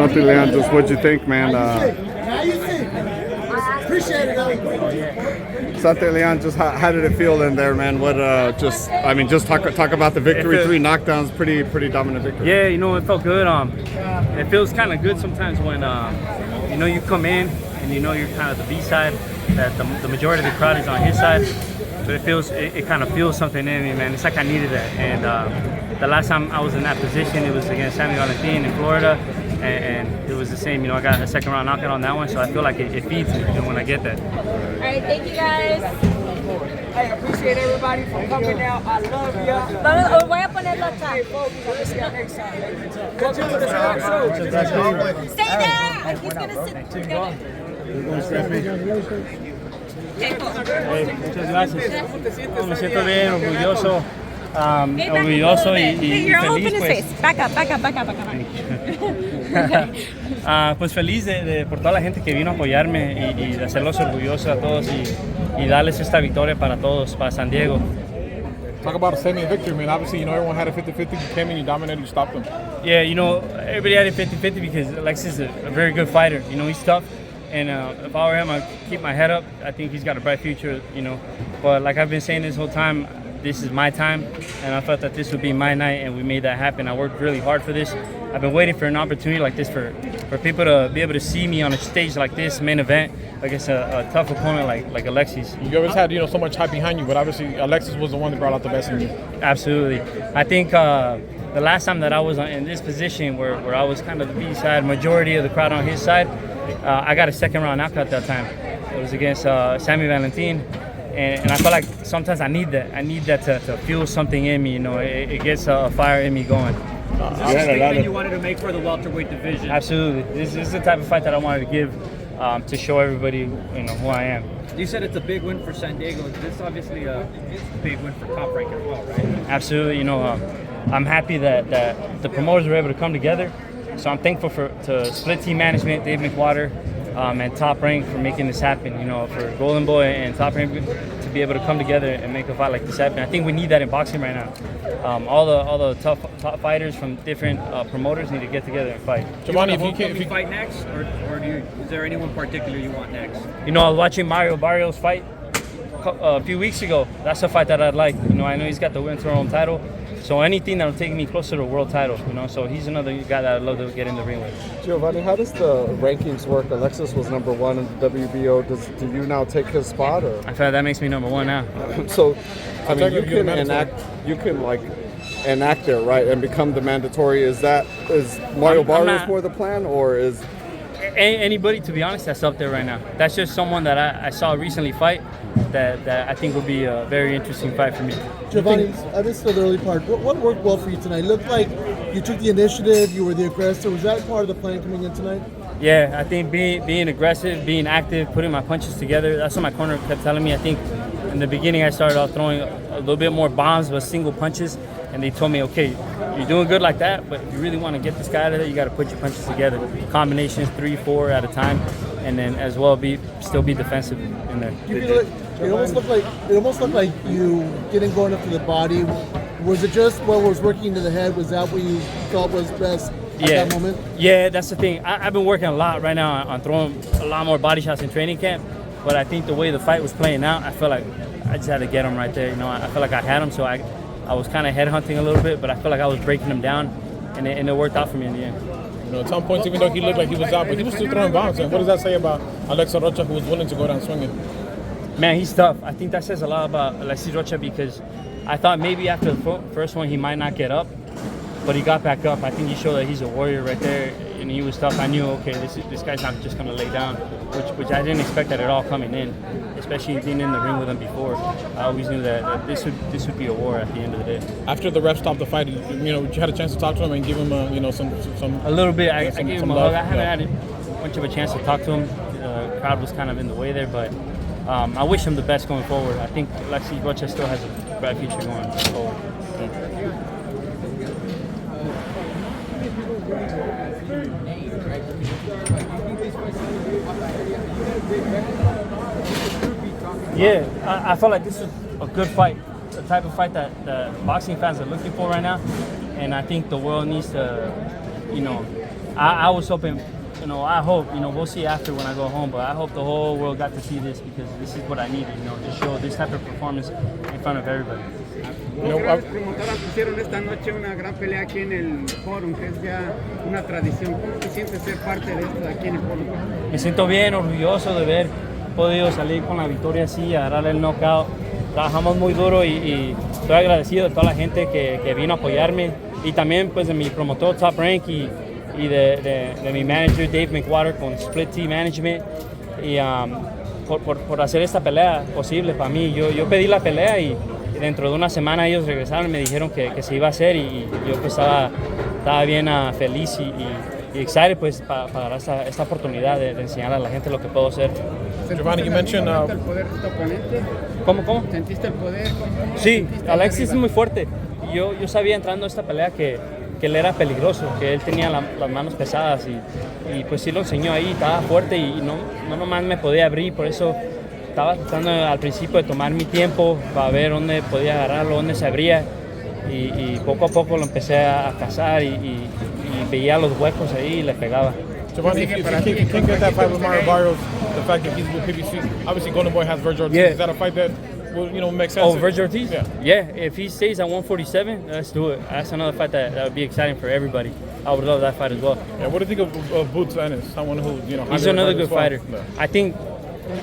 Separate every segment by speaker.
Speaker 1: Santillan, just what'd you think, man?
Speaker 2: Appreciate it,
Speaker 1: Santillan, just how did it feel in there, man? What just talk about the victory. 3 knockdowns, pretty dominant victory.
Speaker 3: Yeah, it felt good. It feels kind of good sometimes when you come in and you're kind of the B side, that the majority of the crowd is on his side. But it kind of feels something in me, man. It's like I needed that. And the last time I was in that position, it was against San Valentin in Florida, and it was the same. I got a second round knockout on that one, so I feel like it feeds me when I get that.
Speaker 4: All right, thank you guys.
Speaker 2: I appreciate everybody for coming out. I love y'all.
Speaker 4: Voy a ponerlo acá.
Speaker 2: Welcome to the show.
Speaker 4: Stay there. He's gonna sit.
Speaker 3: Muchas gracias. Me siento bien, orgulloso, y feliz, pues.
Speaker 4: Back up.
Speaker 3: Pues feliz por toda la gente que vino a apoyarme y de hacerlos orgullosos a todos y darles esta victoria para todos, para San Diego.
Speaker 5: Talk about a semi-victory, man. Obviously, everyone had a 50-50. You came in, you dominated, you stopped them.
Speaker 3: Yeah, everybody had a 50-50 because Alexis is a very good fighter. He's tough. And if I were him, I'd keep my head up. I think he's got a bright future, But like I've been saying this whole time, this is my time, and I thought that this would be my night, and we made that happen. I worked really hard for this. I've been waiting for an opportunity like this for people to be able to see me on a stage like this, main event, against a tough opponent like Alexis.
Speaker 5: You always had, so much hype behind you, but obviously Alexis was the one that brought out the best in you.
Speaker 3: Absolutely. I think the last time that I was in this position where I was kind of the B side, majority of the crowd on his side, I got a second round knockout that time. It was against San Valentin, and I feel like sometimes I need that. I need that to fuel something in me. It gets a fire in me going.
Speaker 6: You wanted to make for the welterweight division.
Speaker 3: Absolutely. This is the type of fight that I wanted to give to show everybody who I am.
Speaker 6: You said it's a big win for San Diego. This is obviously a big win for Top Rank as well, right?
Speaker 3: Absolutely. I'm happy that the promoters were able to come together. So I'm thankful to Split Team Management, Dave McWater, and Top Rank for making this happen. For Golden Boy and Top Rank to be able to come together and make a fight like this happen. I think we need that in boxing right now. All the top fighters from different promoters need to get together and fight.
Speaker 6: Giovanni, if you fight next, or is there anyone particular you want next?
Speaker 3: I was watching Mario Barrios fight a few weeks ago. That's a fight that I'd like. I know he's got the interim title. So anything that'll take me closer to a world title, So he's another guy that I'd love to get in the ring with.
Speaker 1: Giovanni, how does the rankings work? Alexis was number 1 in the WBO. Do you now take his spot, or?
Speaker 3: I feel like that makes me number 1 now.
Speaker 1: So, you can enact it, right, and become the mandatory. Is Mario Barrios more the plan, or is
Speaker 3: anybody? To be honest, that's up there right now. That's just someone that I saw recently fight. That I think will be a very interesting fight for me.
Speaker 7: Giovanni, this is the early part. What worked well for you tonight? It looked like you took the initiative, you were the aggressor. Was that part of the plan coming in tonight?
Speaker 3: Yeah, I think being aggressive, being active, putting my punches together, that's what my corner kept telling me. I think in the beginning I started off throwing a little bit more bombs, but single punches, and they told me, okay, you're doing good like that, but if you really want to get this guy out of there, you got to put your punches together. Combinations, 3, 4 at a time, and then as well still be defensive in there.
Speaker 7: It almost looked like you didn't go enough to the body. Was it just what was working to the head? Was that what you thought was best at that moment?
Speaker 3: Yeah, that's the thing. I've been working a lot right now on throwing a lot more body shots in training camp, but I think the way the fight was playing out, I feel like I just had to get him right there. I feel like I had him, so I was kind of headhunting a little bit, but I feel like I was breaking him down, and it worked out for me in the end.
Speaker 5: At some points, even though he looked like he was out, but he was still throwing bombs. And what does that say about Alexis Rocha, who was willing to go down swinging?
Speaker 3: Man, he's tough. I think that says a lot about Alexis Rocha because I thought maybe after the first one he might not get up, but he got back up. I think he showed that he's a warrior right there, and he was tough. I knew, okay, this guy's not just going to lay down, which I didn't expect that at all coming in, especially being in the ring with him before. I always knew that this would be a war at the end of the day.
Speaker 5: After the ref stopped the fight, you had a chance to talk to him and give him some
Speaker 3: a little bit. I gave him a hug. I haven't had much of a chance to talk to him. The crowd was kind of in the way there, but I wish him the best going forward. I think Alexis Rocha still has a bright future going forward. Yeah, I felt like this was a good fight, the type of fight that the boxing fans are looking for right now, and I think the world needs to, I was hoping, I hope, we'll see after when I go home, but I hope the whole world got to see this because this is what I needed, to show this type of performance in front of everybody.
Speaker 2: Las promotoras pusieron esta noche una gran pelea aquí en el Forum, que es ya una tradición. ¿Cómo te sientes ser parte de esto aquí en el Forum?
Speaker 3: Me siento bien, orgulloso de haber podido salir con la victoria así, agarrar el knockout. Trabajamos muy duro y estoy agradecido de toda la gente que vino a apoyarme y también pues de mi promotor Top Rank y de mi manager Dave McWater con Split T Management y por hacer esta pelea posible para mí. Yo pedí la pelea y dentro de una semana ellos regresaron y me dijeron que se iba a hacer y yo pues estaba bien feliz y excited pues para agarrar esta oportunidad de enseñar a la gente lo que puedo hacer.
Speaker 5: Giovanni, you mentioned...
Speaker 2: ¿Sentiste el poder de tu oponente?
Speaker 3: ¿Cómo?
Speaker 2: ¿Sentiste el poder?
Speaker 3: Sí, Alexis es muy fuerte. Yo sabía entrando a esta pelea que él era peligroso, que él tenía las manos pesadas y pues sí lo enseñó ahí, estaba fuerte y no nomás me podía abrir, por eso estaba tratando al principio de tomar mi tiempo para ver dónde podía agarrarlo, dónde se abría y poco a poco lo empecé a cazar y veía los huecos ahí y le pegaba.
Speaker 5: Giovanni, if you can't get that fight with Mario Barrios, the fact that he's with PBC, obviously Golden Boy has Vergil Ortiz.
Speaker 3: Yeah.
Speaker 5: Is that a fight that will make sense?
Speaker 3: Oh, Vergil Ortiz?
Speaker 5: Yeah.
Speaker 3: If he stays at 147, let's do it. That's another fight that would be exciting for everybody. I would love that fight as well.
Speaker 5: Yeah, what do you think of Boots Ennis? Someone who,
Speaker 3: He's another good fighter.
Speaker 5: Yeah.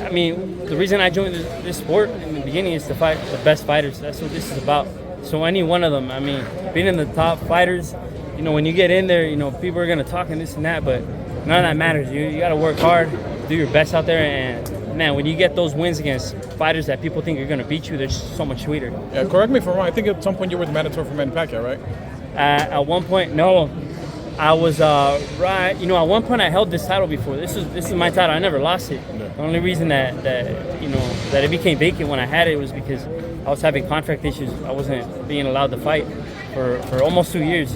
Speaker 3: I mean, the reason I joined this sport in the beginning is to fight the best fighters. That's what this is about. So any one of them, I mean, being in the top fighters, when you get in there, people are going to talk and this and that, but none of that matters. You got to work hard, do your best out there, and man, when you get those wins against fighters that people think are going to beat you, they're just so much sweeter.
Speaker 5: Yeah, correct me if I'm wrong. I think at some point you were the mandatory for Manny Pacquiao, right?
Speaker 3: At one point, no. I was right. At one point I held this title before. This is my title. I never lost it.
Speaker 5: Yeah.
Speaker 3: The only reason that it became vacant when I had it was because I was having contract issues. I wasn't being allowed to fight for almost 2 years,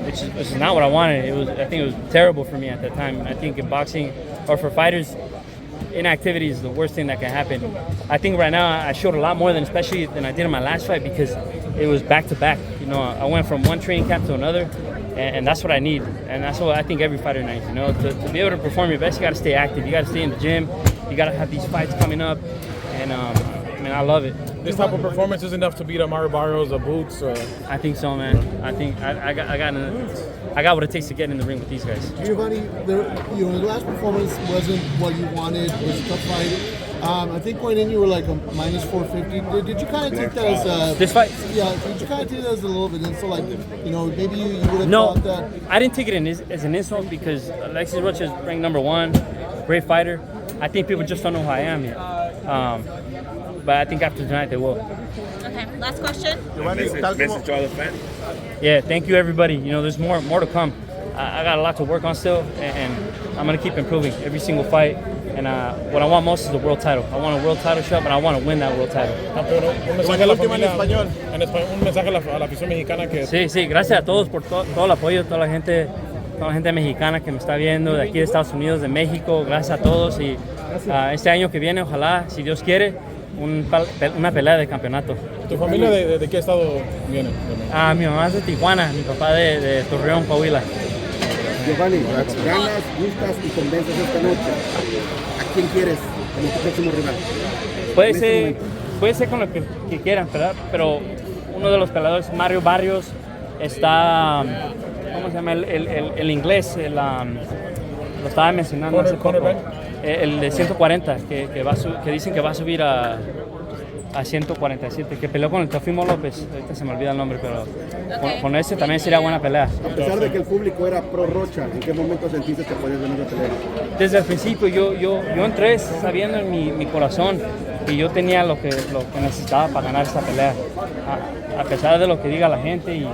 Speaker 3: which is not what I wanted. I think it was terrible for me at that time. I think in boxing or for fighters, inactivity is the worst thing that can happen. I think right now I showed a lot more than I did in my last fight because it was back to back. I went from one training camp to another. And that's what I need, and that's what I think every fighter needs. To be able to perform your best, you got to stay active. You got to stay in the gym. You got to have these fights coming up, and I love it.
Speaker 5: This type of performance is enough to beat a Mario Barrios, a Boots.
Speaker 3: I think so, man. I think I got what it takes to get in the ring with these guys.
Speaker 7: Giovanni, the last performance wasn't what you wanted. It was a tough fight. I think going in you were like a minus 450. Did you kind of take that as
Speaker 3: This fight?
Speaker 7: Yeah. Did you kind of take that as a little bit insult? Like, maybe you would have
Speaker 3: No,
Speaker 7: thought that.
Speaker 3: I didn't take it as an insult because Alexis Rocha is ranked #1, great fighter. I think people just don't know who I am yet. But I think after tonight they will.
Speaker 4: Okay, last question.
Speaker 1: Message to all the fans.
Speaker 3: Yeah, thank you everybody. There's more to come. I got a lot to work on still, and I'm gonna keep improving every single fight. And what I want most is the world title. I want a world title shot, but I want to win that world title.
Speaker 5: Campeón, un mensaje a la familia, un mensaje a la afición mexicana que...
Speaker 3: Sí, gracias a todos por todo el apoyo, toda la gente mexicana que me está viendo, de aquí de Estados Unidos, de México, gracias a todos y este año que viene, ojalá, si Dios quiere, una pelea de campeonato.
Speaker 5: ¿Tu familia de qué estado viene?
Speaker 3: Mi mamá es de Tijuana, mi papá de Torreón, Coahuila.
Speaker 8: Giovanni, ganas, gustas y convences esta noche. ¿A quién quieres como tu próximo rival?
Speaker 3: Puede ser con lo que quieran, ¿verdad? Pero uno de los peleadores, Mario Barrios, está, ¿cómo se llama? El inglés, lo estaba mencionando hace poco. El de 140, que dicen que va a subir a 147, que peleó con el Teofimo López, ahorita se me olvida el nombre, pero con ese también sería buena pelea.
Speaker 8: A pesar de que el público era pro Rocha, ¿en qué momento sentiste que podías ganar la pelea?
Speaker 3: Desde el principio yo entré sabiendo en mi corazón que yo tenía lo que necesitaba para ganar esta pelea, a pesar de lo que diga la gente, y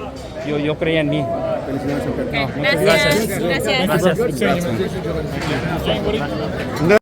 Speaker 3: yo creía en mí.
Speaker 4: Okay,
Speaker 3: Muchas
Speaker 4: gracias.
Speaker 3: gracias.
Speaker 4: Gracias.
Speaker 3: Gracias.
Speaker 5: Gracias.